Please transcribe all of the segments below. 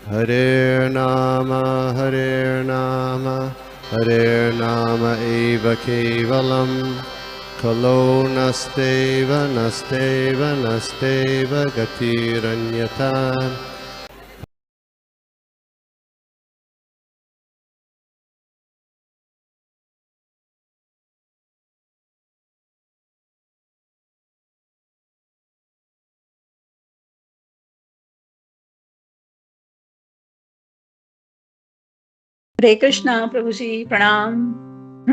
Hare Nama Hare Nama Eva Kevalam Kalo Nasteva Nasteva Nasteva Gatiranyata. Hare Krishna, Prabhuji, Pranam.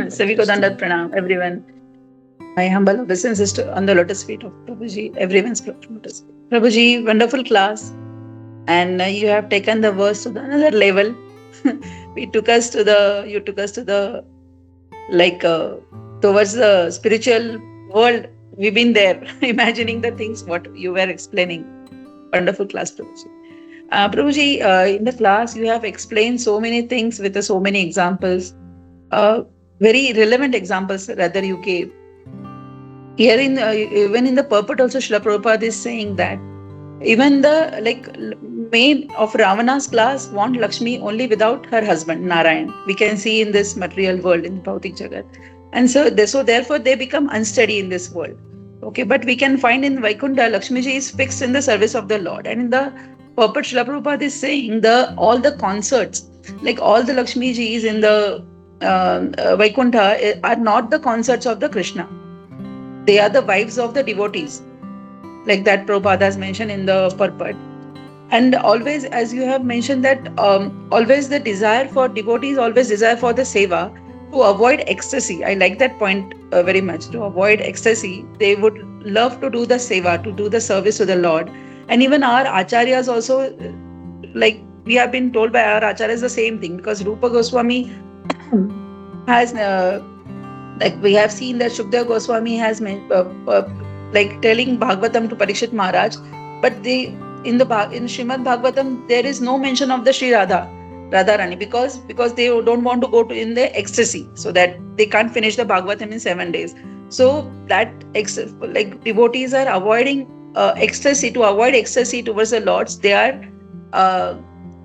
Savi ko dandat Pranam, everyone. My humble obeisances on the lotus feet of Prabhuji, everyone's lotus feet. Prabhuji, wonderful class. And you have taken the verse to the another level. You took us to the, like, towards the spiritual world. We've been there, imagining the things what you were explaining. Wonderful class, Prabhuji. Prabhuji, in the class, you have explained so many things with so many examples. Very relevant examples rather you gave. Here even in the purport also Srila Prabhupada is saying that even the main of Ravana's class want Lakshmi only without her husband Narayan. We can see in this material world in Bhautik Jagat. And so therefore they become unsteady in this world. Okay, but we can find in Vaikuntha Lakshmi ji is fixed in the service of the Lord. And in the purport Srila Prabhupada is saying all the concerts, like all the Lakshmi ji in the Vaikuntha are not the concerts of the Krishna. They are the wives of the devotees, like that Prabhupada has mentioned in the purport. And always, as you have mentioned, that always the desire for devotees, always desire for the seva, to avoid ecstasy. I like that point very much. To avoid ecstasy, they would love to do the seva, to do the service to the Lord. And even our acharyas also, like we have been told by our acharyas the same thing, because Rupa Goswami has like we have seen that Shukdev Goswami has like telling Bhagavatam to Parikshit Maharaj, but in Srimad Bhagavatam there is no mention of the Sri Radharani because they don't want to go to in the ecstasy, so that they can't finish the Bhagavatam in 7 days. So that like devotees are avoiding ecstasy. To avoid ecstasy towards the Lords, they are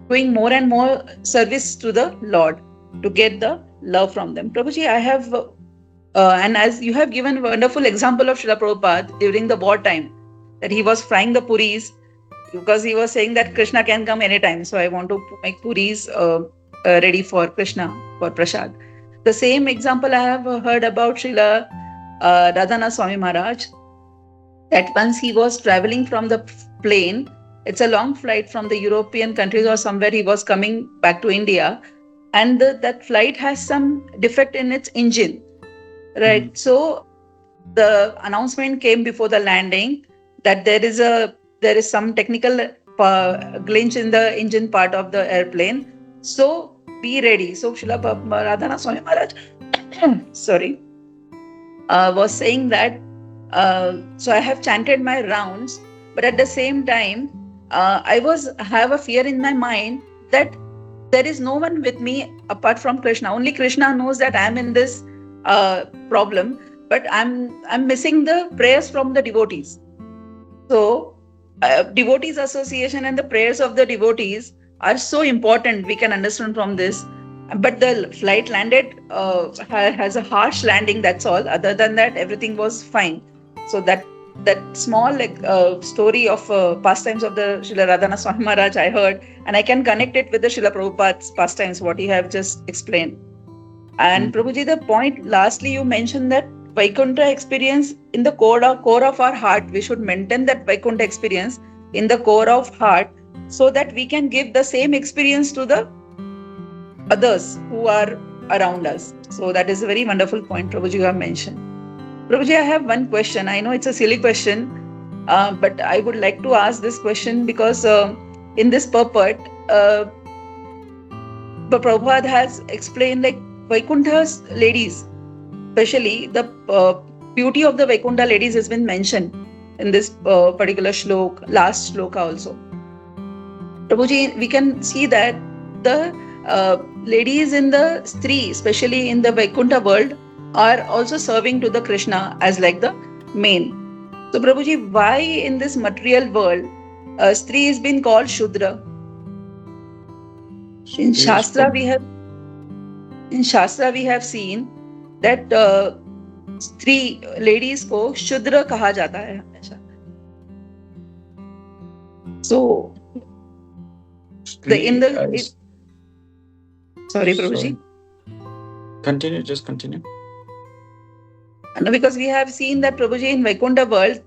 doing more and more service to the Lord to get the love from them. Prabhuji, I have and as you have given a wonderful example of Srila Prabhupada during the wartime, that he was frying the puris because he was saying that Krishna can come anytime. So I want to make puris ready for Krishna, for Prasad. The same example I have heard about Srila Radhanath Swami Maharaj, that once he was traveling from the plane, it's a long flight from the European countries or somewhere, he was coming back to India, and that flight has some defect in its engine. Right. So the announcement came before the landing that there is some technical glitch in the engine part of the airplane. So be ready. So Srila Radhanath Swami Maharaj, sorry, was saying that. So I have chanted my rounds, but at the same time, I have a fear in my mind that there is no one with me apart from Krishna. Only Krishna knows that I am in this problem, but I'm missing the prayers from the devotees. So devotees association and the prayers of the devotees are so important, we can understand from this. But the flight landed has a harsh landing, that's all. Other than that, everything was fine. So that small story of pastimes of the Srila Radhanath Swami Maharaj I heard, and I can connect it with the Srila Prabhupada's pastimes, what he have just explained. And Prabhuji, the point lastly you mentioned that Vaikuntha experience in the core of our heart, we should maintain that Vaikuntha experience in the core of heart, so that we can give the same experience to the others who are around us. So that is a very wonderful point, Prabhuji, you have mentioned. Prabhuji, I have one question. I know it's a silly question, but I would like to ask this question because in this purport, Prabhupada has explained like Vaikuntha's ladies, especially the beauty of the Vaikuntha ladies has been mentioned in this particular last shloka also. Prabhuji, we can see that the ladies in the Stri, especially in the Vaikuntha world, are also serving to the Krishna as like the main. So Prabhuji, why in this material world, Stri is being called Shudra? In Please Shastra, put- we have seen that स्त्री ladies को शूद्र कहा जाता है हमेशा. So Stri- sorry, Prabhuji. Continue, just continue. No, because we have seen that Prabhuji in Vaikuntha world,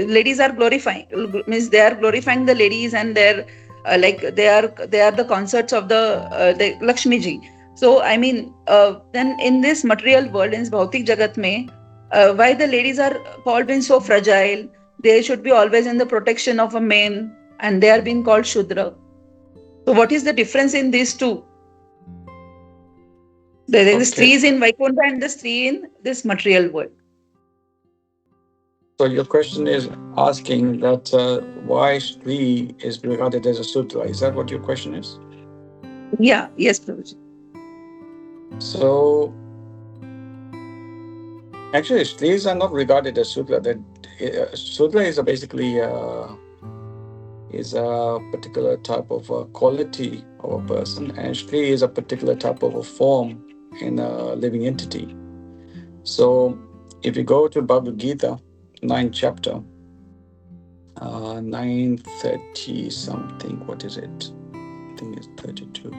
ladies are glorifying, means they are glorifying the ladies, and they're like they are the consorts of the Lakshmi ji. So I mean, then in this material world, in Bhautik Jagat mein, why the ladies are called being so fragile? They should be always in the protection of a man, and they are being called Shudra. So what is the difference in these two? The strees in Vaikuntha and the stree in this material world. So your question is asking that why Stri is regarded as a Sudra. Is that what your question is? Yeah, yes, Prabhuji. So actually, Stris are not regarded as Sudra. That Sudra is basically is a particular type of quality of a person, and Stri is a particular type of a form in a living entity. So if you go to Bhagavad Gita, 9th chapter, 930 something, what is it? I think it's 32.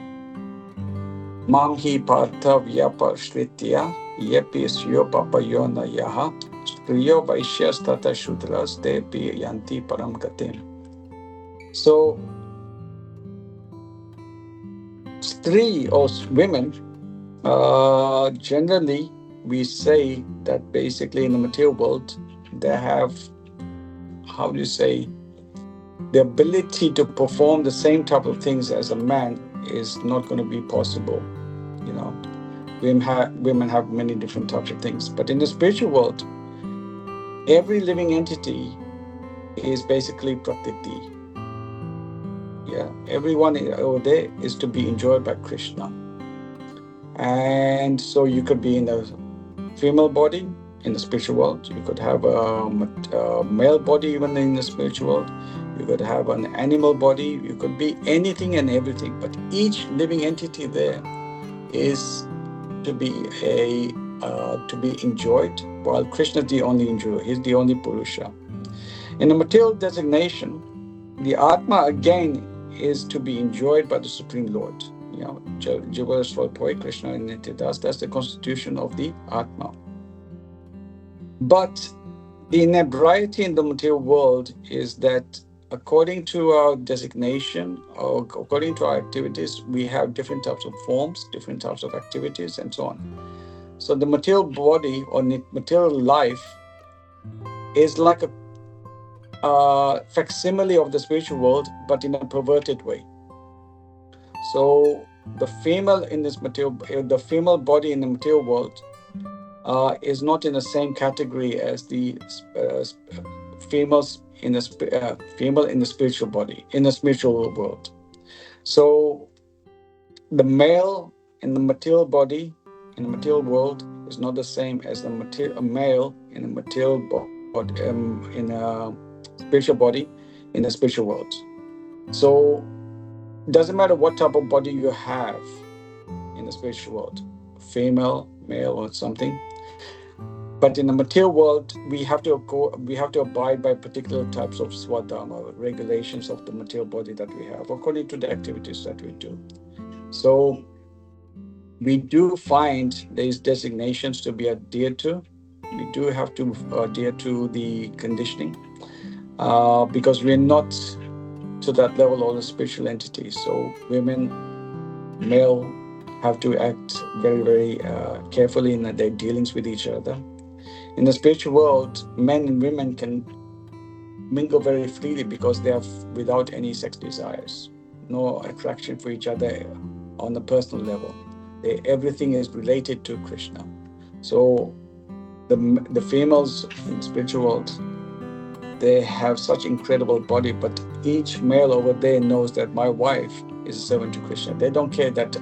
Mam hi partha vyapashritya yepi syo papayona yaha striyo vaishyas tata shudras te pi yanti param gatim. So Stri or women, generally we say that basically in the material world they have, how do you say, the ability to perform the same type of things as a man is not going to be possible. You know, women have many different types of things, but in the spiritual world, every living entity is basically prakriti. Yeah, everyone over there is to be enjoyed by Krishna. And so you could be in a female body in the spiritual world. You could have a male body even in the spiritual world. You could have an animal body. You could be anything and everything. But each living entity there is to be enjoyed, while Krishna is the only enjoyer. He's the only Purusha. In the material designation, the Atma again is to be enjoyed by the Supreme Lord. You know, Jiva Swapoy, Krishna and Nityadas, that's the constitution of the Atma. But the inebriety in the material world is that according to our designation or according to our activities, we have different types of forms, different types of activities, and so on. So the material body or material life is like a facsimile of the spiritual world, but in a perverted way. So the female in this material, the female body in the material world, is not in the same category as the females in the female in the spiritual body, in the spiritual world. So the male in the material body in the material world is not the same as the male in the material body in a spiritual body in the spiritual world. So it doesn't matter what type of body you have in the spiritual world, female, male, or something. But in the material world, we have to abide by particular types of swadharma, regulations of the material body that we have, according to the activities that we do. So we do find these designations to be adhered to. We do have to adhere to the conditioning because we're not to that level of the spiritual entities. So women, male, have to act very, very carefully in their dealings with each other. In the spiritual world, men and women can mingle very freely because they are without any sex desires, no attraction for each other on a personal level. Everything is related to Krishna. So the females in the spiritual world, they have such incredible body, but each male over there knows that my wife is a servant to Krishna. They don't care that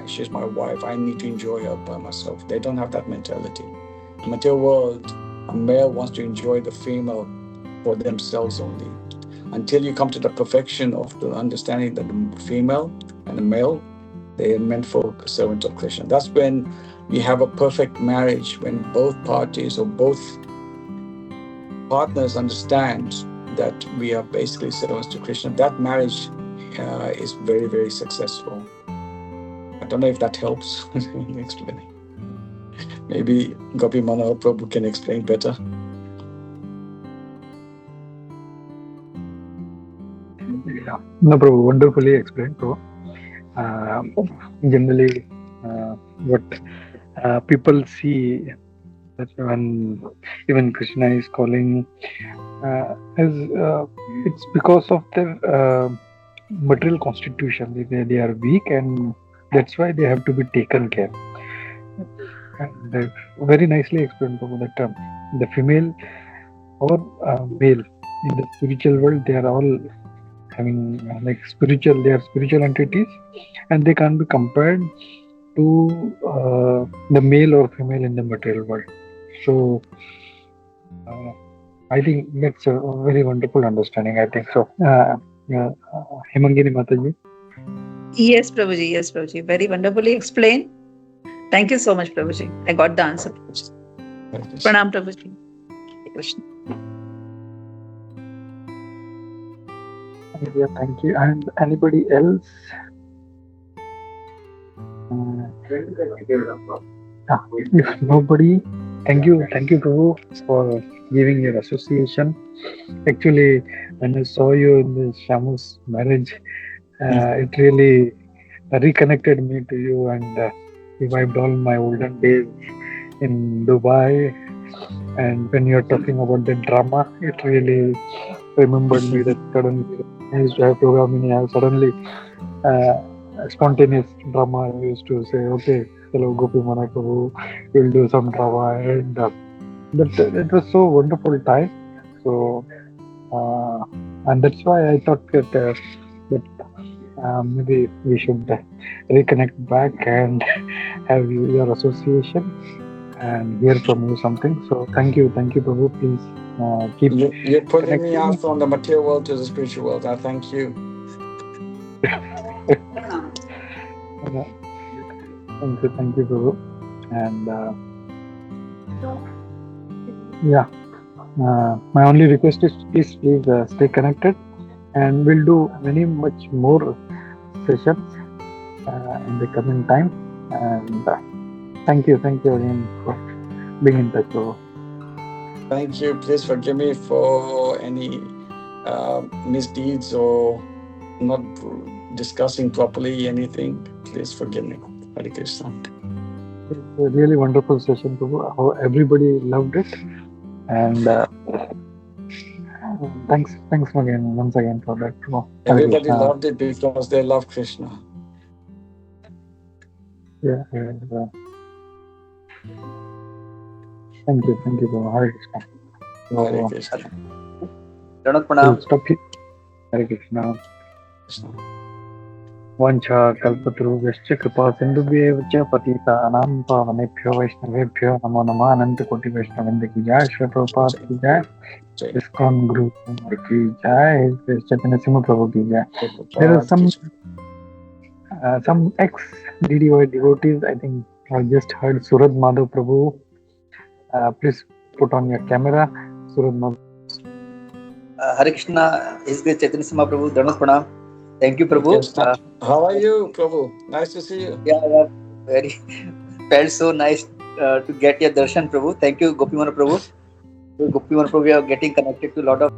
she's my wife, I need to enjoy her by myself. They don't have that mentality. In the material world, a male wants to enjoy the female for themselves only. Until you come to the perfection of the understanding that the female and the male They are meant for a servant of Krishna. That's when we have a perfect marriage, when both parties or both partners understand that we are basically servants to Krishna. That marriage is very, very successful. I don't know if that helps in explaining. Maybe Gopi Manohar Prabhu can explain better. Yeah. No, Prabhu, wonderfully explained, Prabhu. Generally, what people see that when even Krishna is calling, as it's because of their material constitution. They are weak, and that's why they have to be taken care. And very nicely explained, Prabhu, that the female or male in the spiritual world, they are all having they are spiritual entities, and they can't be compared to the male or female in the material world. So I think that's a very wonderful understanding. I think so. Hemangini Mataji. Yes, Prabhuji. Yes, Prabhuji. Very wonderfully explained. Thank you so much, Prabhuji. I got the answer, Prabhuji. Pranam, Prabhuji. Krishna. Yeah, thank you. And anybody else? If nobody, thank you, Prabhu, for giving your association. Actually, when I saw you in the Shamu's marriage, it really reconnected me to you and revived all my olden days in Dubai. And when you're talking about the drama, it really remembered me that suddenly I used to have programming. I suddenly spontaneous drama. I used to say, okay, hello, Gopi Manohar Prabhu, we'll do some drama, and it was so wonderful time. So, and that's why I thought that maybe we should reconnect back and have your association and hear from you something. So thank you, Prabhu. Please keep. You're pulling me out from the material world to the spiritual world. I thank you. Thank you, Prabhu. And my only request is please stay connected, and we'll do many much more sessions in the coming time. And thank you again for being in touch, Prabhu. Thank you. Please forgive me for any misdeeds or not discussing properly anything. Please forgive me. Hare Krishna. It's a really wonderful session, Prabhu. How everybody loved it, and thanks again, once again for that, Prabhu. Everybody loved it because they love Krishna. Yeah. Thank you, Prabhu. Hare Krishna. Hare Krishna. Pranam, Pranam. Stop here. Hare Krishna. Vancha kalpatarubhyascha kripa sindhubhyev cha patitanam pavanebhyo vaishnavebhyo namo namah ananta koti vaishnavendra ki jai. Shri Prabhupada ki jai. ISKCON Group ki jai. Chaitanya Singh Prabhu ki jai. There are some ex-DDY devotees. I think I just heard Surad Madhav Prabhu. Please put on your camera, Surad Madhav. Hare Krishna, His Grace Chaitanya Singh Prabhu, Dhanwas Pranam. Thank you, Prabhu. How are you, Prabhu? Nice to see you. Yeah, very felt so nice to get your darshan, Prabhu. Thank you, Gopi Manohar Prabhu. Gopi Manohar Prabhu, we are getting connected to a lot of